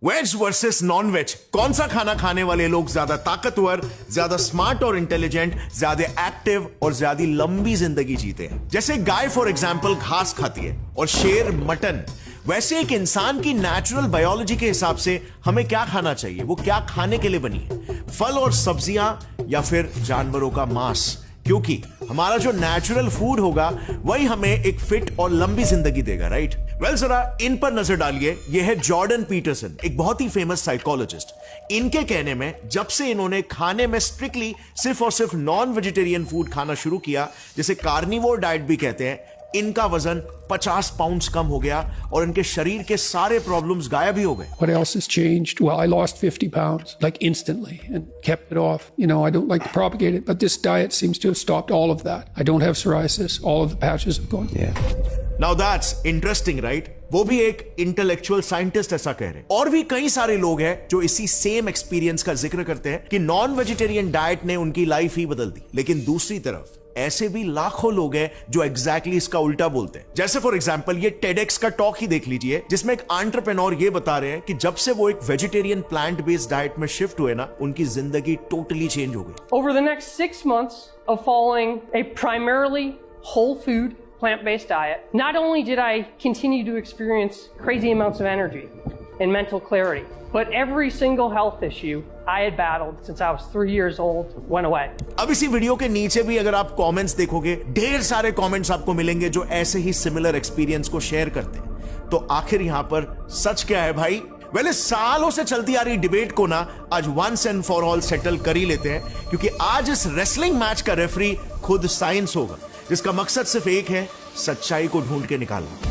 Veg versus non veg, कौन सा खाना खाने वाले लोग ज्यादा ताकतवर, ज्यादा स्मार्ट और इंटेलिजेंट, ज्यादा एक्टिव और ज्यादा लंबी जिंदगी जीते हैं? जैसे गाय फॉर एग्जाम्पल घास खाती है और शेर मटन, वैसे एक इंसान की नेचुरल बायोलॉजी के हिसाब से हमें क्या खाना चाहिए, वो क्या खाने के लिए बनी है? फल और सब्जियां या फिर जानवरों का मांस? क्योंकि हमारा जो नेचुरल फूड होगा वही हमें एक फिट और लंबी जिंदगी देगा, राइट? वेल जरा इन पर नजर डालिए। यह है जॉर्डन पीटरसन, एक बहुत ही फेमस साइकोलॉजिस्ट। इनके कहने में जब से इन्होंने खाने में स्ट्रिक्टली सिर्फ और सिर्फ नॉन वेजिटेरियन फूड खाना शुरू किया, जिसे कार्निवोर डाइट भी कहते हैं, इनका वजन 50 पाउंड कम हो गया और इनके शरीर के सारे प्रॉब्लम्स गायब ही हो गए। What else has changed? Well, I lost 50 pounds like instantly and kept it off. You know, I don't like to propagate it, but this diet seems to have stopped all of that. I don't have psoriasis. All of the patches have gone. Yeah. Now that's interesting, right? वो भी एक intellectual scientist ऐसा कह रहे हैं। और भी कई सारे लोग हैं जो इसी सेम एक्सपीरियंस का जिक्र करते हैं कि नॉन वेजिटेरियन डाइट ने उनकी लाइफ ही बदल दी। लेकिन दूसरी तरफ ऐसे भी लाखों लोग हैं जो एग्जैक्टली इसका उल्टा बोलते हैं। जैसे फॉर एग्जांपल ये टेडेक्स का टॉक ही देख लीजिए, जिसमें एक एंटरप्रेन्योर ये बता रहे हैं कि जब से वो एक वेजिटेरियन प्लांट बेस्ड डाइट में शिफ्ट हुए ना, उनकी जिंदगी टोटली चेंज हो गई। Over the next 6 months of following a primarily whole food plant-based diet, not only did I continue to experience crazy amounts of energy and mental clarity, but every single health issue I had battled since I was 3 years old went away. अब इसी video के नीचे भी अगर आप comments देखोगे, ढेर सारे कमेंट्स आपको मिलेंगे जो ऐसे ही सिमिलर एक्सपीरियंस को शेयर करते हैं। तो आखिर यहां पर सच क्या है भाई? वेल, सालों से चलती आ रही डिबेट को ना आज once and for all settle कर ही लेते हैं, क्योंकि आज इस रेसलिंग मैच का रेफरी खुद साइंस होगा, जिसका मकसद सिर्फ एक है, सच्चाई को ढूंढ के निकालना।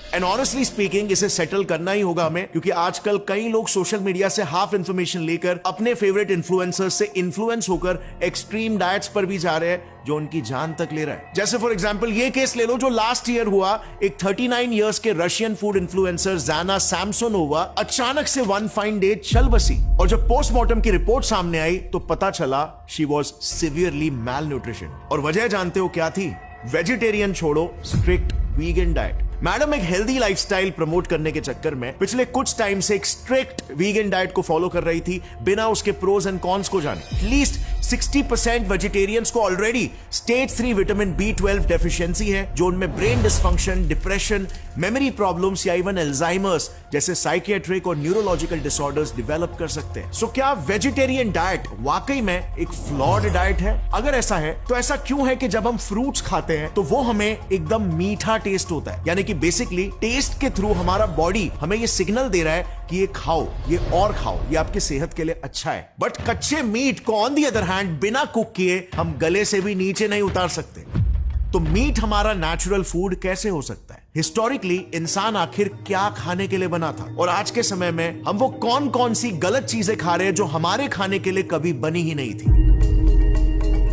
एंड ऑनेस्टली स्पीकिंग इसे सेटल करना ही होगा हमें, क्योंकि आजकल कई लोग सोशल मीडिया से हाफ इंफॉर्मेशन लेकर अपने फेवरेट इन्फ्लुएंसर्स से इन्फ्लुएंस होकर एक्सट्रीम डाइट्स पर भी जा रहे हैं, जो उनकी जान तक ले रहा है। जैसे फॉर एग्जांपल ये केस ले लो जो लास्ट ईयर हुआ। एक 39 इयर्स के रशियन फूड इन्फ्लुएंसर ज़ाना सैमसोनोवा अचानक से वन फाइन डे चल बसी, और जब पोस्टमार्टम की रिपोर्ट सामने आई तो पता चला she was severely malnutrition. और वजह जानते हो क्या थी? वेजिटेरियन छोड़ो, स्ट्रिक्ट वीगन डाइट। मैडम एक हेल्दी लाइफस्टाइल प्रमोट करने के चक्कर में पिछले कुछ टाइम से एक स्ट्रिक्ट वीगन डाइट को फॉलो कर रही थी, बिना उसके प्रोज एंड कॉन्स को जाने। एटलीस्ट 60% वेजिटेरियंस को already stage 3 vitamin B12 deficiency है, जो उनमें brain dysfunction, depression, memory problems या इवन अल्जाइमर्स जैसे साइकियाट्रिक और न्यूरोलॉजिकल डिसऑर्डर्स डेवलप कर सकते हैं। सो क्या वेजिटेरियन डाइट वाकई में एक फ्लॉड डाइट है? अगर ऐसा है तो ऐसा क्यों है कि जब हम फ्रूट्स खाते हैं तो वो हमें एकदम मीठा टेस्ट होता है? यानी कि बेसिकली टेस्ट के थ्रू हमारा बॉडी हमें ये सिग्नल दे रहा है कि ये खाओ, ये और खाओ, ये आपकी सेहत के लिए अच्छा है। बट कच्चे मीट को ऑन दी अदर हैंड बिना कुक किए हम गले से भी नीचे नहीं उतार सकते। तो मीट हमारा नेचुरल फूड कैसे हो सकता है? हिस्टोरिकली इंसान आखिर क्या खाने के लिए बना था, और आज के समय में हम वो कौन कौन सी गलत चीजें खा रहे हैं जो हमारे खाने के लिए कभी बनी ही नहीं थी?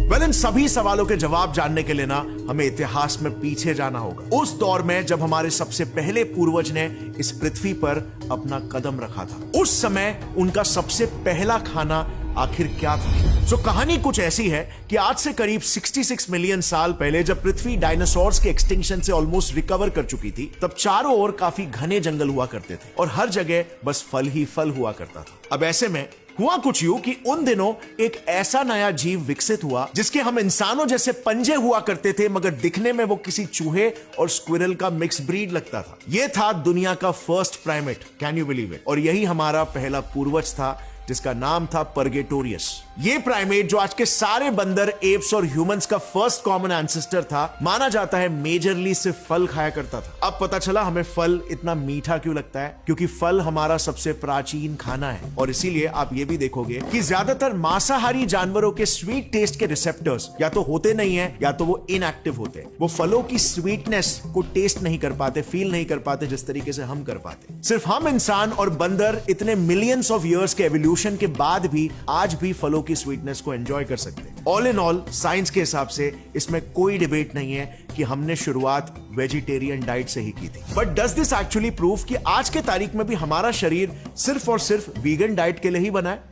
वेल, इन सभी सवालों के जवाब जानने के लिए ना हमें इतिहास में पीछे जाना होगा, उस दौर में जब हमारे सबसे पहले पूर्वज ने इस पृथ्वी पर अपना कदम रखा था। उस समय उनका सबसे पहला खाना आखिर क्या था? सो कहानी कुछ ऐसी है कि आज से करीब 66 मिलियन साल पहले जब पृथ्वी डायनासोर्स के एक्सटिंक्शन से ऑलमोस्ट रिकवर कर चुकी थी, तब चारों ओर काफी घने जंगल हुआ करते थे और हर जगह बस फल ही फल हुआ करता था। अब ऐसे में हुआ कुछ यूं कि उन दिनों एक ऐसा नया जीव विकसित हुआ जिसके हम इंसानों जैसे पंजे हुआ करते थे, मगर दिखने में वो किसी चूहे और स्क्विरल का मिक्स ब्रीड लगता था। ये था दुनिया का first primate, can you believe it? और यही हमारा पहला पूर्वज था, जिसका नाम था परगेटोरियस। ये प्राइमेट जो आज के सारे बंदर, एप्स और ह्यूमंस का फर्स्ट कॉमन एंसेस्टर था, माना जाता है मेजरली सिर्फ फल खाया करता था। अब पता चला हमें फल इतना मीठा क्यों लगता है, क्योंकि फल हमारा सबसे प्राचीन खाना है। और इसीलिए आप ये भी देखोगे कि ज्यादातर मांसाहारी जानवरों के स्वीट टेस्ट के रिसेप्टर्स या तो होते नहीं है या तो वो इनएक्टिव होते हैं। वो फलों की स्वीटनेस को टेस्ट नहीं कर पाते, फील नहीं कर पाते जिस तरीके से हम कर पाते। सिर्फ हम इंसान और बंदर इतने मिलियंस ऑफ ईयर्स के एवोल्यूशन के बाद भी आज भी फलों की स्वीटनेस को एंजॉय कर सकते हैं। ऑल इन ऑल साइंस के हिसाब से इसमें कोई डिबेट नहीं है कि हमने शुरुआत वेजिटेरियन डाइट से ही की थी। But does this actually prove कि आज के तारीख में भी हमारा शरीर सिर्फ और सिर्फ वीगन डाइट के लिए ही बना है?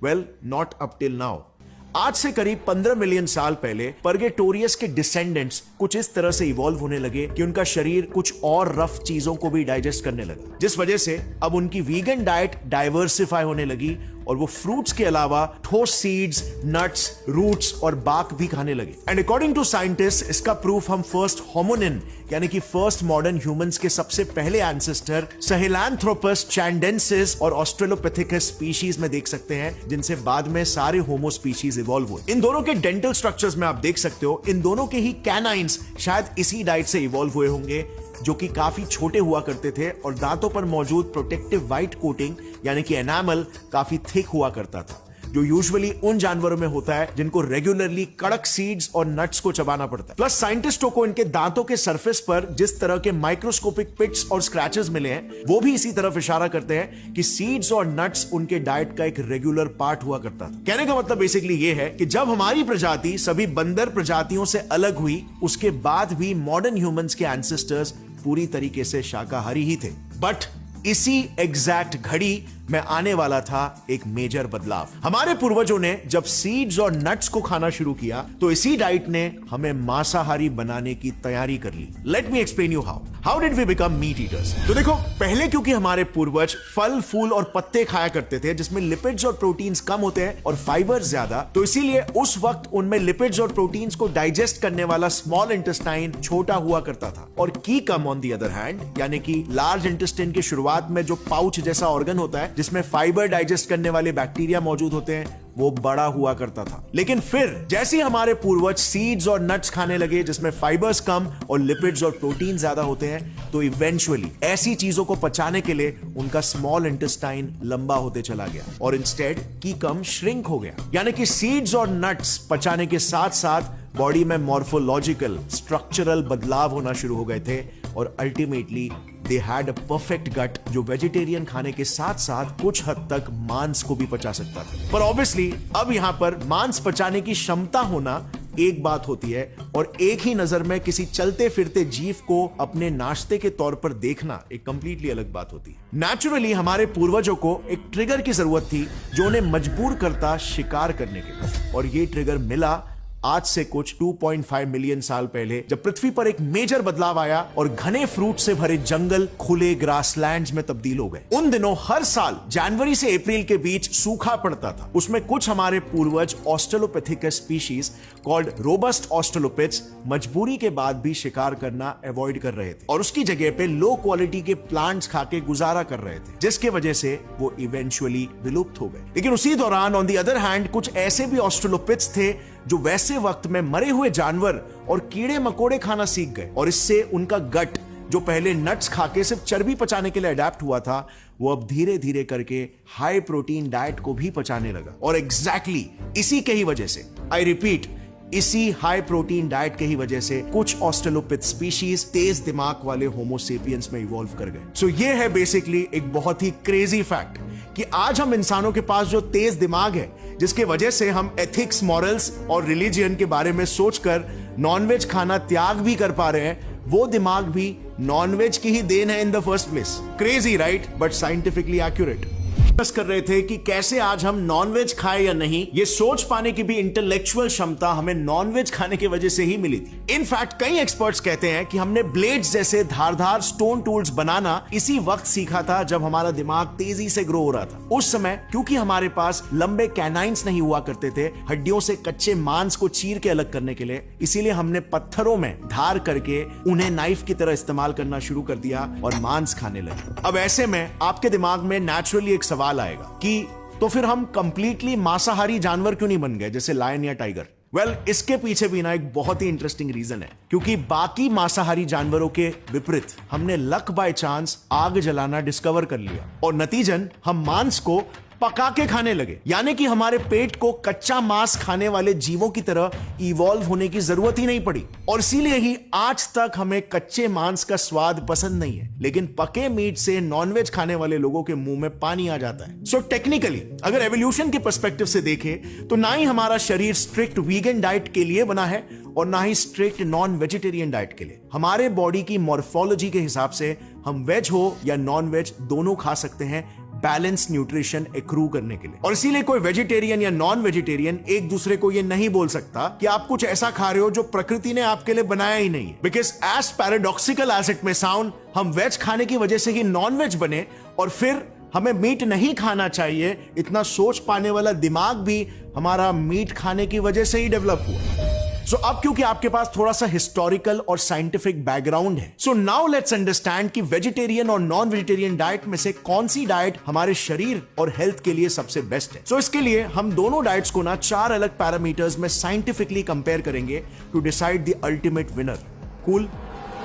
Well, not up till now. आज से करीब 15 मिलियन साल पहले पर्गेटोरियस के डिसेंडेंट्स कुछ इस तरह से इवॉल्व होने लगे कि उनका शरीर कुछ और रफ चीजों को भी डाइजेस्ट करने लगा, जिस वजह से अब उनकी वीगन डाइट डाइवर्सिफाई होने लगी और वो फ्रूट्स के अलावा ठोस सीड्स, नट्स, रूट्स और बाक भी खाने लगे। एंड अकॉर्डिंग टू साइंटिस्ट, इसका प्रूफ हम फर्स्ट होमोनिन यानी कि फर्स्ट मॉडर्न ह्यूमंस के सबसे पहले एंसेस्टर सहेलैंथ्रोपस चैंडेंसिस और ऑस्ट्रेलोपिथेकस स्पीशीज में देख सकते हैं, जिनसे बाद में सारे होमो स्पीशीज इवॉल्व हुए। इन दोनों के डेंटल स्ट्रक्चर्स में आप देख सकते हो, इन दोनों के ही कैनाइन्स शायद इसी डाइट से इवॉल्व हुए होंगे, जो कि काफी छोटे हुआ करते थे और दांतों पर मौजूद प्रोटेक्टिव व्हाइट कोटिंग यानी कि एनामल काफी थिक हुआ करता था, जो यूजुअली उन जानवरों में होता है जिनको रेगुलरली कड़क सीड्स और नट्स को चबाना पड़ता है। प्लस साइंटिस्टों को इनके दांतों के सरफेस पर जिस तरह के माइक्रोस्कोपिक पिट्स और स्क्रैचेस मिले हैं, वो भी इसी तरफ इशारा करते हैं कि सीड्स और नट्स उनके डाइट का एक रेगुलर पार्ट हुआ करता था। कहने का मतलब बेसिकली ये है कि जब हमारी प्रजाति सभी बंदर प्रजातियों से अलग हुई, उसके बाद भी मॉडर्न ह्यूमंस के एंसेस्टर्स पूरी तरीके से शाकाहारी ही थे। बट इसी एग्जैक्ट घड़ी में आने वाला था एक मेजर बदलाव। हमारे पूर्वजों ने जब सीड्स और नट्स को खाना शुरू किया, तो इसी डाइट ने हमें मांसाहारी बनाने की तैयारी कर ली। Let me explain you how did we become meat eaters. तो देखो, पहले क्योंकि हमारे पूर्वज फल, फूल और पत्ते खाया करते थे, जिसमें लिपिड्स और प्रोटीन्स कम होते हैं और फाइबर ज्यादा, तो इसीलिए उस वक्त उनमें लिपिड्स और प्रोटीन्स को डाइजेस्ट करने वाला स्मॉल इंटेस्टाइन छोटा हुआ करता था, और की come on the other hand, यानी कि लार्ज इंटेस्टाइन की शुरुआत में जो पाउच जैसा ऑर्गन होता है जिसमें फाइबर डाइजेस्ट करने वाले बैक्टीरिया मौजूद होते हैं, वो बड़ा हुआ करता था। लेकिन फिर जैसे हमारे पूर्वज सीड्स और नट्स खाने लगे जिसमें फाइबर्स कम और लिपिड्स और प्रोटीन ज्यादा होते हैं, तो इवेंचुअली ऐसी चीजों को पचाने के लिए उनका स्मॉल इंटेस्टाइन लंबा होते चला गया और इंस्टेड की कम श्रिंक हो गया। यानी कि सीड्स और नट्स पचाने के साथ साथ बॉडी में मॉर्फोलॉजिकल स्ट्रक्चरल बदलाव होना शुरू हो गए थे और ultimately they had a perfect gut, जो वेजिटेरियन खाने के साथ साथ कुछ हद तक मांस को भी पचा सकता था। पर ऑब्वियसली अब यहां पर मांस पचाने की क्षमता होना एक बात होती है और एक ही नजर में किसी चलते फिरते जीव को अपने नाश्ते के तौर पर देखना एक कंप्लीटली अलग बात होती है। नेचुरली हमारे पूर्वजों को एक ट्रिगर की जरूरत थी जो उन्हें मजबूर करता शिकार करने के, और ये ट्रिगर मिला आज से कुछ 2.5 मिलियन साल पहले, जब पृथ्वी पर एक मेजर बदलाव आया और घने फ्रूट से भरे जंगल खुले ग्रासलैंड्स में तब्दील हो गए। उन दिनों हर साल जनवरी से अप्रैल के बीच सूखा पड़ता था। उसमें कुछ हमारे पूर्वज ऑस्ट्रेलोपिथेकस स्पीशीज कॉल्ड रोबस्ट ऑस्ट्रेलोपिथ्स मजबूरी के बाद भी शिकार करना अवॉइड कर रहे थे और उसकी जगह पे लो क्वालिटी के प्लांट्स खा के गुजारा कर रहे थे, जिसके वजह से वो इवेंचुअली विलुप्त हो गए। लेकिन उसी दौरान ऑन द अदर हैंड कुछ ऐसे भी ऑस्ट्रेलोपिथ्स थे जो वैसे वक्त में मरे हुए जानवर और कीड़े मकोड़े खाना सीख गए, और इससे उनका गट, जो पहले नट्स खाके सिर्फ चर्बी पचाने के लिए अडेप्ट हुआ था, वो अब धीरे धीरे करके हाई प्रोटीन डाइट को भी पचाने लगा। और एग्जैक्टली इसी के ही वजह से, आई रिपीट, इसी हाई प्रोटीन डाइट के ही वजह से कुछ ऑस्ट्रेलोपिथ स्पीशीज तेज दिमाग वाले होमो सेपियंस में इवॉल्व कर गए। सो ये है बेसिकली एक बहुत ही क्रेजी फैक्ट कि आज हम इंसानों के पास जो तेज दिमाग है, जिसके वजह से हम एथिक्स, मॉरल्स और रिलीजियन के बारे में सोचकर नॉनवेज खाना त्याग भी कर पा रहे हैं, वो दिमाग भी नॉनवेज की ही देन है in the first place. Crazy right, but scientifically accurate. Discuss कर रहे थे कि कैसे आज हम नॉनवेज खाए या नहीं, ये सोच पाने की भी इंटेलेक्चुअल क्षमता हमें नॉनवेज खाने की वजह से ही मिली थी। इनफैक्ट कई एक्सपर्ट्स कहते हैं कि हमने ब्लेड्स जैसे धारदार स्टोन टूल्स बनाना इसी वक्त सीखा था जब हमारा दिमाग तेजी से ग्रो हो रहा था। उस समय क्योंकि हमारे पास लंबे कैनाइन्स नहीं हुआ करते थे हड्डियों से कच्चे मांस को चीर के अलग करने के लिए, इसीलिए हमने पत्थरों में धार करके उन्हें नाइफ की तरह इस्तेमाल करना शुरू कर दिया और मांस खाने लगे। अब ऐसे में आपके दिमाग में नेचुरली एक सवाल आएगा कि तो फिर हम कंप्लीटली मांसाहारी जानवर क्यों नहीं बन गए, जैसे लायन या टाइगर। वेल, इसके पीछे भी ना एक बहुत ही इंटरेस्टिंग रीजन है, क्योंकि बाकी मांसाहारी जानवरों के विपरीत हमने लक बाय चांस आग जलाना डिस्कवर कर लिया और नतीजन हम मांस को पका के खाने लगे। यानी कि हमारे पेट को कच्चा मांस खाने वाले जीवों की तरह इवॉल्व होने की जरूरत ही नहीं पड़ी, और इसीलिए ही आज तक हमें कच्चे मांस का स्वाद पसंद नहीं है, लेकिन पके मीट से नॉनवेज खाने वाले लोगों के मुंह में पानी आ जाता है। सो टेक्निकली अगर एवोल्यूशन के पर्सपेक्टिव से देखें तो ना ही हमारा शरीर स्ट्रिक्ट वीगन डाइट के लिए बना है और ना ही स्ट्रिक्ट नॉन वेजिटेरियन डाइट के लिए। हमारे बॉडी की मॉर्फोलॉजी के हिसाब से हम वेज हो या नॉन वेज दोनों खा सकते हैं बैलेंस न्यूट्रिशन एक्रू करने के लिए। और इसीलिए कोई वेजिटेरियन या नॉन वेजिटेरियन एक दूसरे को ये नहीं बोल सकता कि आप कुछ ऐसा खा रहे हो जो प्रकृति ने आपके लिए बनाया ही नहीं। Because as paradoxical as it may sound, हम वेज खाने की वजह से ही नॉन वेज बने और फिर हमें मीट नहीं खाना चाहिए, इतना सोच पाने वाला दिमाग भी हमारा मीट खाने की वजह से ही डेवलप हुआ। सो अब क्योंकि आपके पास थोड़ा सा हिस्टोरिकल और साइंटिफिक बैकग्राउंड है, सो नाउ लेट्स अंडरस्टैंड कि वेजिटेरियन और नॉन वेजिटेरियन डाइट में से कौन सी डाइट हमारे शरीर और हेल्थ के लिए सबसे बेस्ट है। सो इसके लिए हम दोनों डाइट्स को ना 4 अलग पैरामीटर्स में साइंटिफिकली कंपेयर करेंगे to decide the ultimate winner. Cool,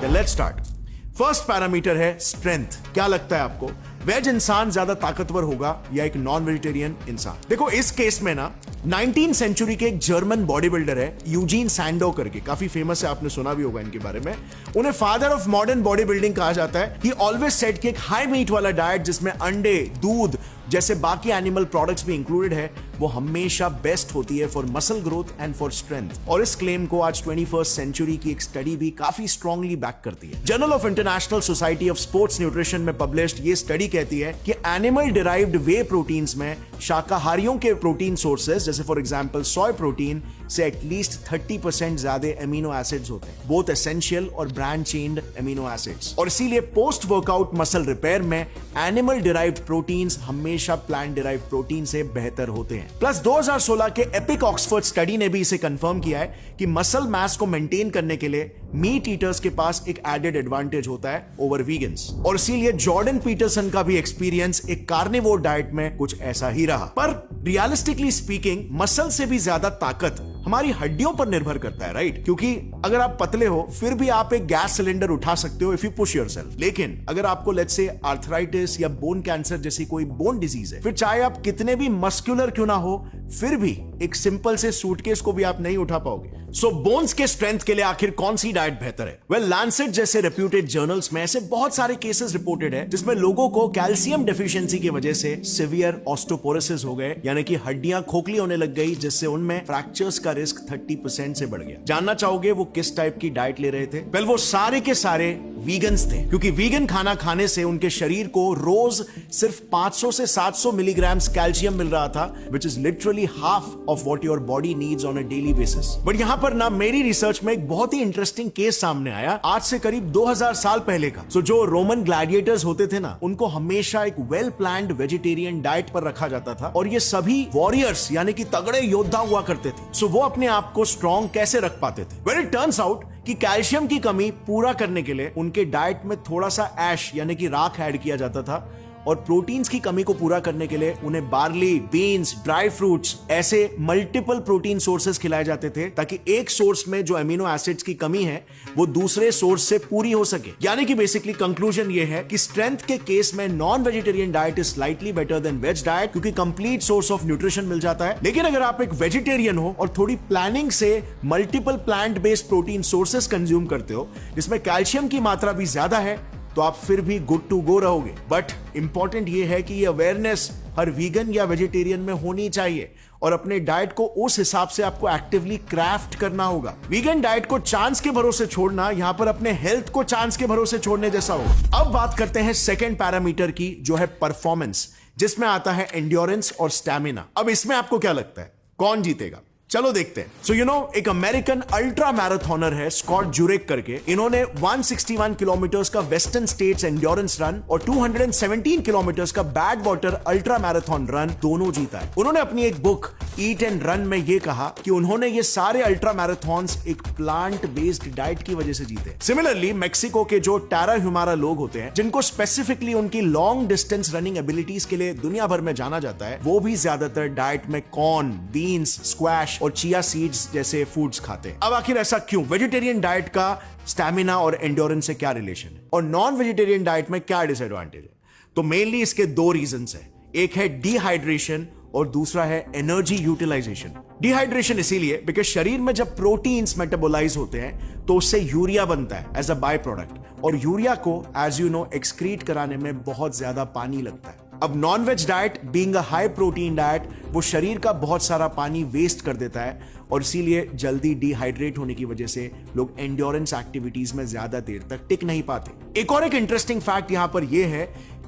then let's start. First parameter है स्ट्रेंथ। क्या लगता है आपको, वेज इंसान ज्यादा ताकतवर होगा या एक नॉन वेजिटेरियन इंसान? देखो इस केस में ना 19th सेंचुरी के एक जर्मन बॉडी बिल्डर है यूजीन सैंडो करके, काफी फेमस है, आपने सुना भी होगा इनके बारे में। उन्हें father of modern body building कहा जाता है। ही ऑलवेज सेड कि एक हाई मीट वाला डाइट जिसमें अंडे, दूध जैसे बाकी एनिमल प्रोडक्ट्स भी इंक्लूडेड है, वो हमेशा बेस्ट होती है for muscle growth and for strength. और इस क्लेम को आज 21st सेंचुरी की एक स्टडी भी काफी स्ट्रांगली बैक करती है। Journal of international society of sports nutrition में पब्लिश्ड ये स्टडी कहती है कि एनिमल डिराइव्ड वे प्रोटीन्स में शाकाहारियों के प्रोटीन सोर्सेज जैसे फॉर एग्जांपल सोय प्रोटीन से एटलीस्ट 30% ज्यादा एमिनो एसिड्स होते हैं, बोथ एसेंशियल और ब्रांच चेन्ड एमिनो एसिड्स। और इसीलिए पोस्ट वर्कआउट मसल रिपेयर में एनिमल डिराइव्ड प्रोटीन्स हमेशा प्लांट डिराइव्ड प्रोटीन से बेहतर होते हैं। प्लस 2016 के एपिक ऑक्सफोर्ड स्टडी ने भी इसे कंफर्म किया है कि मसल मास को मेंटेन करने के लिए मीट ईटर्स के पास एक एडेड एडवांटेज होता है ओवर वीगन्स। और इसीलिए जॉर्डन पीटरसन का भी एक्सपीरियंस एक कार्निवोर डाइट में कुछ ऐसा ही रहा। पर रियलिस्टिकली स्पीकिंग मसल से भी ज्यादा ताकत हमारी हड्डियों पर निर्भर करता है, राइट? क्योंकि अगर आप पतले हो फिर भी आप एक गैस सिलेंडर उठा सकते हो इफ यू पुश योरसेल्फ। लेकिन अगर आपको लेट्स से आर्थराइटिस या बोन कैंसर जैसी कोई बोन डिजीज है, फिर चाहे आप कितने भी मस्कुलर क्यों ना हो, फिर भी एक सिंपल से सूटकेस को भी आप नहीं उठा पाओगे। सो बोन्स के स्ट्रेंथ के लिए आखिर कौन सी डाइट बेहतर है? वेल, लैंसेट जैसे रेप्यूटेड जर्नल्स में ऐसे बहुत सारे केसेस रिपोर्टेड है जिसमें लोगों को कैल्शियम डेफिशिएंसी की वजह से सिवियर ऑस्टियोपोरोसिस हो गए, यानी कि हड्डियां खोखली होने लग गई, जिससे उनमें फ्रैक्चर्स का रिस्क 30% से बढ़ गया। जानना चाहोगे वो किस टाइप की डाइट ले रहे थे? वेल, वो सारे के सारे वीगन्स थे, क्योंकि वीगन खाना खाने से उनके शरीर को रोज सिर्फ 500 से 700 मिलीग्राम कैल्शियम मिल रहा था, which is literally half of what your body needs on a daily basis. But यहां पर ना मेरी रिसर्च में एक बहुत ही इंटरेस्टिंग केस सामने आया आज से करीब 2000 साल पहले का। सो जो रोमन ग्लैडिएटर्स होते थे ना, उनको हमेशा एक वेल प्लान्ड वेजिटेरियन डाइट पर रखा जाता था और ये सभी वॉरियर्स यानी कि तगड़े योद्धा हुआ करते थे। सो वो अपने आप को स्ट्रॉन्ग कैसे रख पाते थे? वेल, इट टर्न्स आउट कि कैल्शियम की कमी पूरा करने के लिए उनके डाइट में थोड़ा सा ऐश यानी कि राख ऐड किया जाता था, और प्रोटीन्स की कमी को पूरा करने के लिए उन्हें बार्ली, बीन्स, ड्राई फ्रूट्स ऐसे मल्टीपल प्रोटीन सोर्सेस खिलाए जाते थे, ताकि एक सोर्स में जो अमीनो एसिड्स की कमी है वो दूसरे सोर्स से पूरी हो सके। यानी कि बेसिकली कंक्लूजन ये है कि स्ट्रेंथ के केस में non vegetarian diet is slightly better than veg diet, क्योंकि कंप्लीट सोर्स ऑफ न्यूट्रिशन मिल जाता है। लेकिन अगर आप एक वेजिटेरियन हो और थोड़ी प्लानिंग से multiple plant based protein sources consume करते हो जिसमें कैल्शियम की मात्रा भी ज्यादा है, तो आप फिर भी गुड टू गो रहोगे। बट इंपॉर्टेंट ये है कि ये अवेयरनेस हर वीगन या वेजिटेरियन में होनी चाहिए और अपने डाइट को उस हिसाब से आपको एक्टिवली क्राफ्ट करना होगा। वीगन डाइट को चांस के भरोसे छोड़ना यहां पर अपने हेल्थ को चांस के भरोसे छोड़ने जैसा होगा। अब बात करते हैं सेकंड पैरामीटर की, जो है परफॉर्मेंस, जिसमें आता है एंड्योरेंस और स्टैमिना। अब इसमें आपको क्या लगता है कौन जीतेगा? चलो देखते हैं। सो एक अमेरिकन अल्ट्रा मैराथनर है स्कॉट जुरेक करके। इन्होंने 161 किलोमीटर का वेस्टर्न स्टेट्स एंड्योरेंस रन और 217 किलोमीटर का bad water ultra marathon run दोनों जीता है। उन्होंने अपनी एक बुक ईट एंड रन में यह कहा कि उन्होंने ये सारे अल्ट्रा मैराथन्स एक प्लांट बेस्ड डाइट की वजह से जीते। सिमिलरली मेक्सिको के जो टारा ह्यूमारा लोग होते हैं, जिनको स्पेसिफिकली उनकी लॉन्ग डिस्टेंस रनिंग एबिलिटीज के लिए दुनिया भर में जाना जाता है, वो भी ज्यादातर डाइट में कॉर्न, बीन्स, स्क्वैश और चिया सीड्स जैसे फूड्स खाते हैं। अब आखिर ऐसा क्यों? वेजिटेरियन डाइट का स्टैमिना और एंड्योरेंस से क्या रिलेशन है और नॉन वेजिटेरियन डाइट में क्या डिसएडवांटेज है? तो मेनली इसके दो रीजंस हैं। एक है डिहाइड्रेशन और दूसरा है एनर्जी यूटिलाइजेशन। डिहाइड्रेशन इसीलिए बिकॉज शरीर में जब प्रोटीन्स मेटाबोलाइज होते हैं तो उससे यूरिया बनता है एज अ बाय प्रोडक्ट, और यूरिया को एज यू नो एक्सक्रीट कराने में बहुत ज्यादा पानी लगता है। अब non veg diet being a high protein diet, वो शरीर का बहुत सारा पानी वेस्ट कर देता है और इसीलिए जल्दी डिहाइड्रेट होने की वजह से लोग एंड्योरेंस एक्टिविटीज में ज्यादा देर तक टिक नहीं पाते। एक और एक इंटरेस्टिंग फैक्ट यहां पर यह है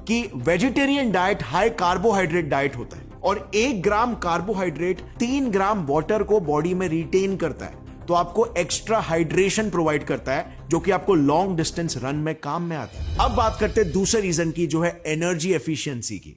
कि vegetarian diet high carbohydrate diet होता है और 1 ग्राम कार्बोहाइड्रेट 3 ग्राम वाटर को बॉडी में रिटेन करता है, तो आपको एक्स्ट्रा हाइड्रेशन प्रोवाइड करता है जो कि आपको लॉन्ग डिस्टेंस रन में काम में आता है। अब बात करते हैं दूसरे रीजन की, जो है एनर्जी एफिशिएंसी की।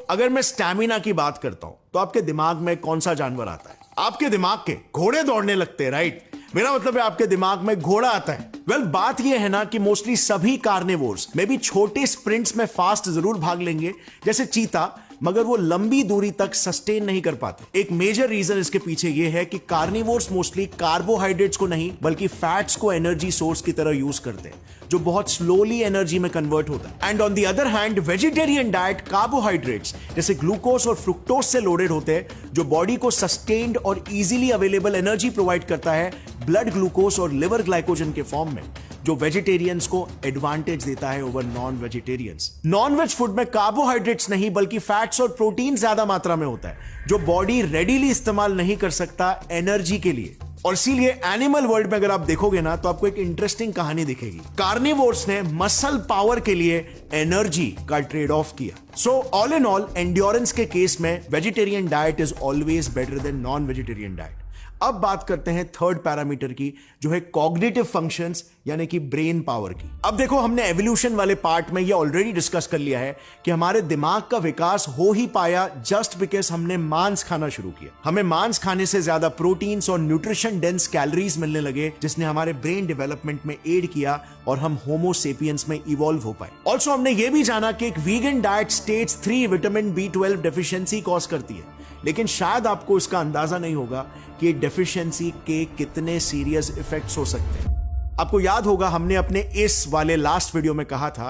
अगर मैं स्टैमिना की बात करता हूं तो आपके दिमाग में कौन सा जानवर आता है? आपके दिमाग के घोड़े दौड़ने लगते हैं, राइट? मेरा मतलब है आपके दिमाग में घोड़ा आता है। बात यह है ना कि मोस्टली सभी कार्निवोर्स में भी छोटे स्प्रिंट्स में फास्ट जरूर भाग लेंगे जैसे चीता, मगर वो लंबी दूरी तक सस्टेन नहीं कर पाते। एक मेजर रीजन इसके पीछे ये है कि कार्निवोर्स मोस्टली कार्बोहाइड्रेट्स को नहीं बल्कि फैट्स को एनर्जी सोर्स की तरह यूज करते हैं, जो बहुत स्लोली एनर्जी में कन्वर्ट होता है। And on the other hand vegetarian diet carbohydrates जैसे ग्लूकोज और फ्रुक्टोज से लोडेड होते हैं, जो बॉडी को सस्टेन्ड और इजीली अवेलेबल एनर्जी प्रोवाइड करता है ब्लड ग्लूकोज और लिवर ग्लाइकोजन के फॉर्म में, जो वेजिटेरियंस को एडवांटेज देता है over non vegetarians. Non veg food में कार्बोहाइड्रेट्स नहीं बल्कि फैट्स और प्रोटीन ज्यादा मात्रा में होता है, जो बॉडी रेडीली इस्तेमाल नहीं कर सकता एनर्जी के लिए। और इसीलिए एनिमल वर्ल्ड में अगर आप देखोगे ना तो आपको एक इंटरेस्टिंग कहानी दिखेगी। कार्निवोर्स ने मसल पावर के लिए एनर्जी का ट्रेड ऑफ किया। ऑल इन ऑल एंड्योरेंस के केस में vegetarian diet is always better than non vegetarian diet. अब बात करते हैं थर्ड पैरामीटर की, जो है कॉग्निटिव फंक्शंस यानी कि ब्रेन पावर की। अब देखो, हमने एवोल्यूशन वाले पार्ट में ये ऑलरेडी डिस्कस कर लिया है कि हमारे दिमाग का विकास हो ही पाया जस्ट बिकॉज हमने मांस खाना शुरू किया। हमें मांस खाने से ज्यादा प्रोटीन्स और न्यूट्रिशन डेंस कैलोरीज मिलने लगे, जिसने हमारे ब्रेन डेवलपमेंट में एड किया और हम होमो सेपियंस में इवॉल्व हो पाए। ऑल्सो हमने ये भी जाना कि एक vegan diet stage 3 vitamin B12 deficiency cause करती है, लेकिन शायद आपको इसका अंदाजा नहीं होगा कि डेफिशिएंसी के कितने सीरियस इफेक्ट्स हो सकते हैं। आपको याद होगा हमने अपने इस वाले लास्ट वीडियो में कहा था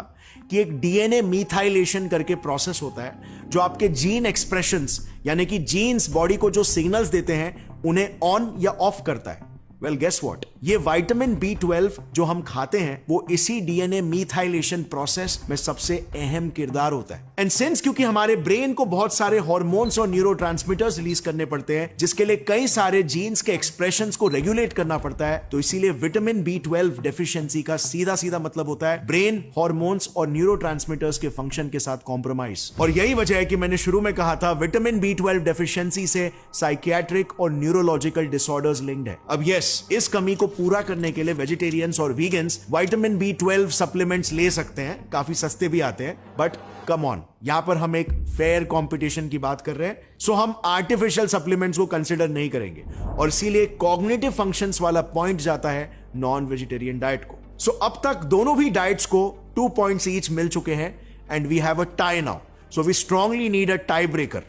कि एक डीएनए मीथाइलेशन करके प्रोसेस होता है, जो आपके जीन एक्सप्रेशंस यानी कि जीन्स बॉडी को जो सिग्नल्स देते हैं उन्हें ऑन या ऑफ करता है। वेल गेस व्हाट, ये विटामिन B12 जो हम खाते हैं वो इसी डीएनए मीथाइलेशन प्रोसेस में सबसे अहम किरदार होता है। एंड सिंस क्योंकि हमारे ब्रेन को बहुत सारे हार्मोन्स और न्यूरोट्रांसमीटर्स रिलीज करने पड़ते हैं, जिसके लिए कई सारे जीन्स के एक्सप्रेशंस को रेगुलेट करना पड़ता है, तो इसीलिए विटामिन B12 डेफिशिएंसी का सीधा सीधा मतलब होता है ब्रेन हार्मोन्स और न्यूरोट्रांसमीटर्स के फंक्शन के साथ कॉम्प्रोमाइज। और यही वजह है कि मैंने शुरू में कहा था विटामिन B12 डेफिशिएंसी से साइकियाट्रिक और न्यूरोलॉजिकल डिसऑर्डर्स लिंक्ड है। अब यस, इस कमी को पूरा करने के लिए वेजिटेरियंस और वीगन्स विटामिन B12 सप्लीमेंट्स ले सकते हैं, काफी सस्ते भी आते हैं। बट कम ऑन, यहां पर हम एक फेयर कंपटीशन की बात कर रहे हैं, सो हम आर्टिफिशियल सप्लीमेंट्स को कंसिडर नहीं करेंगे और इसीलिए कॉग्निटिव फंक्शंस वाला पॉइंट जाता है नॉन वेजिटेरियन डाइट को। सो अब तक दोनों भी डाइट्स को 2 पॉइंट्स ईच मिल चुके हैं and we have a tie now, so we strongly need a tie breaker.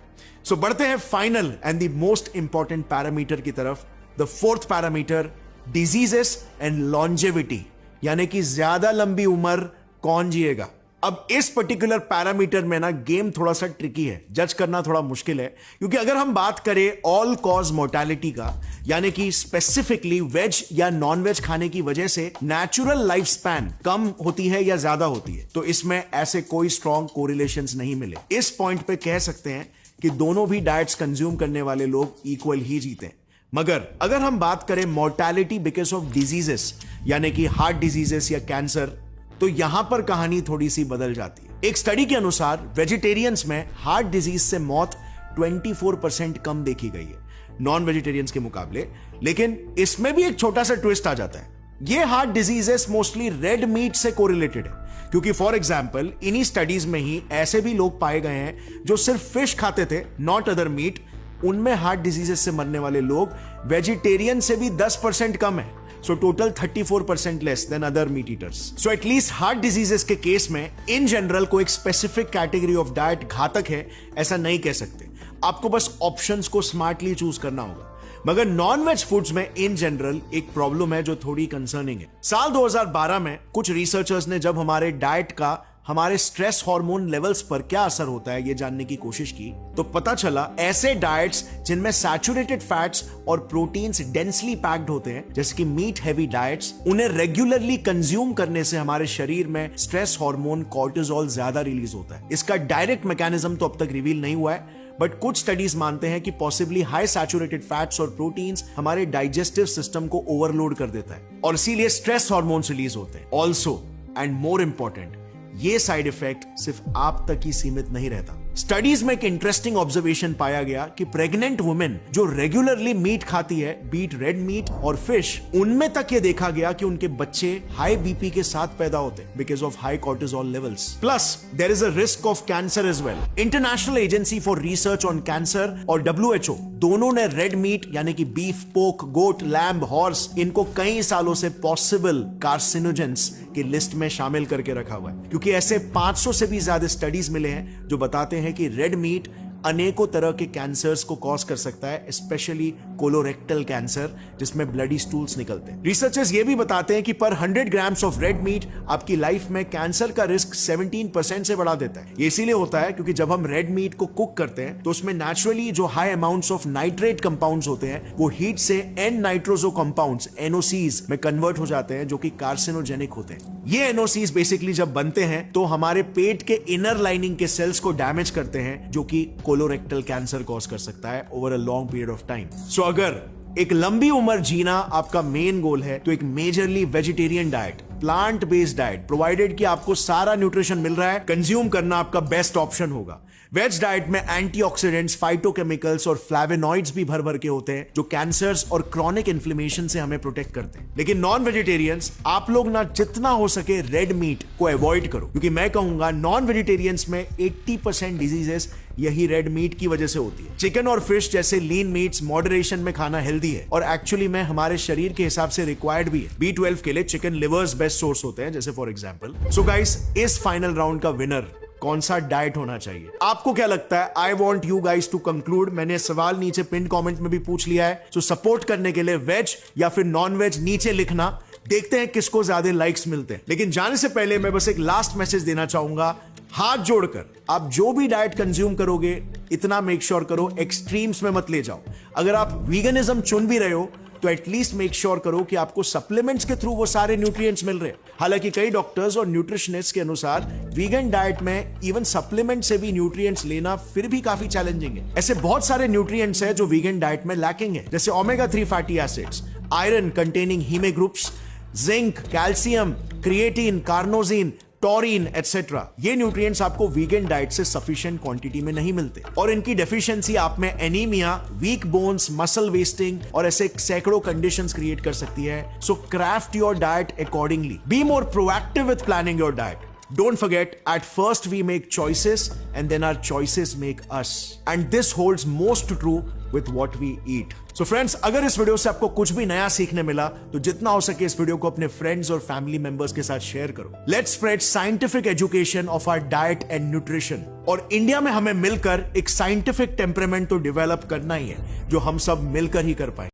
So बढ़ते हैं final and the most important parameter की तरफ, the fourth parameter, diseases and longevity, यानी कि ज्यादा लंबी उम्र कौन जिएगा। अब इस पर्टिकुलर पैरामीटर में ना गेम थोड़ा सा ट्रिकी है, जज करना थोड़ा मुश्किल है, क्योंकि अगर हम बात करें ऑल कॉज मोर्टेलिटी का, यानी कि स्पेसिफिकली वेज या नॉन वेज खाने की वजह से नेचुरल लाइफ स्पैन कम होती है या ज्यादा होती है, तो इसमें ऐसे कोई स्ट्रॉन्ग कोरिलेशंस नहीं मिले। इस पॉइंट पे कह सकते हैं कि दोनों भी डाइट्स कंज्यूम करने वाले लोग इक्वल ही जीते हैं। मगर अगर हम बात करें मोर्टेलिटी बिकॉज ऑफ डिजीजेस, यानी कि हार्ट डिजीजेस या कैंसर, तो यहां पर कहानी थोड़ी सी बदल जाती है। एक स्टडी के अनुसार वेजिटेरियंस में हार्ट डिजीज से मौत 24% कम देखी गई है नॉन वेजिटेरियंस के मुकाबले। लेकिन इसमें भी एक छोटा सा ट्विस्ट आ जाता है, ये heart diseases mostly red meat से कोरिलेटेड है, क्योंकि फॉर एग्जाम्पल इन्हीं स्टडीज में ही ऐसे भी लोग पाए गए हैं जो सिर्फ फिश खाते थे, नॉट अदर मीट, उनमें हार्ट डिजीजेस से मरने वाले लोग वेजिटेरियन से भी 10% कम है। So total 34% less than other meet eaters. So at least heart diseases के केस में इन जनरल को एक स्पेसिफिक कैटेगरी ऑफ डाइट घातक है ऐसा नहीं कह सकते, आपको बस ऑप्शंस को स्मार्टली चूज करना होगा। मगर नॉन वेज फूड्स में इन जनरल एक प्रॉब्लम है जो थोड़ी कंसर्निंग है। साल 2012 में कुछ रिसर्चर्स ने जब हमारे डाइट का हमारे स्ट्रेस हार्मोन लेवल्स पर क्या असर होता है ये जानने की कोशिश की, तो पता चला ऐसे डाइट्स जिनमें सैचुरेटेड फैट्स और प्रोटीन्स डेंसली पैक्ड होते हैं, जैसे कि मीट हेवी डाइट्स, उन्हें रेगुलरली कंज्यूम करने से हमारे शरीर में स्ट्रेस हार्मोन कॉर्टिसोल ज्यादा रिलीज होता है। इसका डायरेक्ट मैकेनिज्म तो अब तक रिवील नहीं हुआ है, बट कुछ स्टडीज मानते हैं कि पॉसिबली हाई सैचुरेटेड फैट्स और प्रोटीन्स हमारे डाइजेस्टिव सिस्टम को ओवरलोड कर देता है और इसीलिए स्ट्रेस हार्मोन्स रिलीज होते हैं। ऑल्सो एंड मोर इंपॉर्टेंट, ये साइड इफेक्ट सिर्फ आप तक ही सीमित नहीं रहता। स्टडीज में एक इंटरेस्टिंग ऑब्जर्वेशन पाया गया कि प्रेग्नेंट वुमेन जो रेगुलरली मीट खाती है, बीट रेड मीट और फिश, उनमें तक ये देखा गया कि उनके बच्चे हाई बीपी के साथ पैदा होते हैं because of high cortisol levels. Plus there is a risk of cancer as well. International agency for research on cancer और WHO दोनों ने रेड मीट यानी कि बीफ, पोक, गोट, लैम्ब, हॉर्स, इनको कई सालों से पॉसिबल कार्सिनोजेंस की लिस्ट में शामिल करके रखा हुआ है, क्योंकि ऐसे 500 से भी ज्यादा स्टडीज मिले हैं जो बताते हैं कि रेड मीट अनेकों तरह के कैंसर्स को कॉज कर सकता है, स्पेशली कोलोरेक्टल कैंसर जिसमें ब्लडी स्टूल्स निकलते हैं। रिसर्चर्स ये भी बताते हैं कि पर 100 ग्राम्स ऑफ रेड मीट आपकी लाइफ में कैंसर का रिस्क 17% से बढ़ा देता है। ये इसीलिए होता है क्योंकि जब हम रेड मीट को कुक करते हैं तो उसमें नेचुरली जो high amounts of nitrate compounds होते हैं वो हीट से एन नाइट्रोजो कंपाउंड्स NOCs में कन्वर्ट हो जाते हैं जो कि कार्सिनोजेनिक होते हैं। ये NOCs बेसिकली जब बनते हैं तो हमारे पेट के इनर लाइनिंग के सेल्स को डैमेज करते हैं जो कि कोलोरेक्टल कैंसर कॉज कर सकता है over a long period of time. So अगर एक लंबी उम्र जीना आपका मेन गोल है तो एक majorly vegetarian diet, plant based diet, provided कि आपको सारा न्यूट्रिशन मिल रहा है, कंज्यूम करना आपका बेस्ट ऑप्शन होगा। वेज डाइट में एंटीऑक्सीडेंट्स, फाइटोकेमिकल्स और फ्लैवेनॉइड्स भी भर भर के होते हैं जो कैंसर्स और क्रॉनिक इन्फ्लेमेशन से हमें प्रोटेक्ट करते हैं। लेकिन नॉन वेजिटेरियंस, आप लोग ना जितना हो सके रेड मीट को अवॉइड करो, क्योंकि मैं कहूंगा नॉन वेजिटेरियंस में 80% डिजीजेस यही रेड मीट की वजह से होती है। चिकन और फिश जैसे लीन मीट्स मॉडरेशन में खाना हेल्दी है और एक्चुअली में हमारे शरीर के हिसाब से रिक्वायर्ड भी है। B12 के लिए चिकन लिवर्स बेस्ट सोर्स होते हैं, जैसे फॉर एग्जांपल। सो गाइस, इस फाइनल राउंड का विनर कौन सा डाइट होना चाहिए? आपको क्या लगता है? I want you guys to conclude. मैंने सवाल नीचे पिन कमेंट में भी पूछ लिया है, तो सपोर्ट करने के लिए वेज या फिर नॉन वेज नीचे लिखना। देखते हैं किसको ज्यादा लाइक्स मिलते हैं। लेकिन जाने से पहले मैं बस एक लास्ट मैसेज देना चाहूंगा, हाथ जोड़कर आप जो भी डाइट कंज्यूम करोगे इतना मेक श्योर करो एक्सट्रीम्स में मत ले जाओ। अगर आप वीगनिज्म चुन भी रहे हो तो एटलीस्ट मेक श्योर करो कि आपको सप्लीमेंट्स के थ्रू वो सारे न्यूट्रिएंट्स मिल रहे हैं। हालांकि कई डॉक्टर्स और न्यूट्रिशनिस्ट के अनुसार वीगन डाइट में इवन सप्लीमेंट से भी न्यूट्रिएंट्स लेना फिर भी काफी चैलेंजिंग है। ऐसे बहुत सारे न्यूट्रिएंट्स हैं जो वीगन डाइट में लैकिंग है, जैसे omega 3 fatty acids, iron containing heme groups, zinc, calcium, creatine, carnosine, taurine etcetera. ये न्यूट्रिएंट्स आपको वीगन डाइट से सफिशिएंट क्वांटिटी में नहीं मिलते और इनकी डेफिशिएंसी आप में anaemia, weak bones, muscle wasting और ऐसे सैकड़ों कंडीशंस क्रिएट कर सकती है। So craft your diet accordingly. Be more proactive with planning your diet. Don't forget, at first we make choices and then our choices make us. And this holds most true with what we eat. So friends, अगर इस video से आपको कुछ भी नया सीखने मिला तो जितना हो सके इस वीडियो को अपने फ्रेंड्स और फैमिली मेंबर्स के साथ शेयर करो। Let's spread scientific education of our diet and nutrition. और इंडिया में हमें मिलकर एक साइंटिफिक टेम्परामेंट तो डेवलप करना ही है जो हम सब मिलकर ही कर पाए।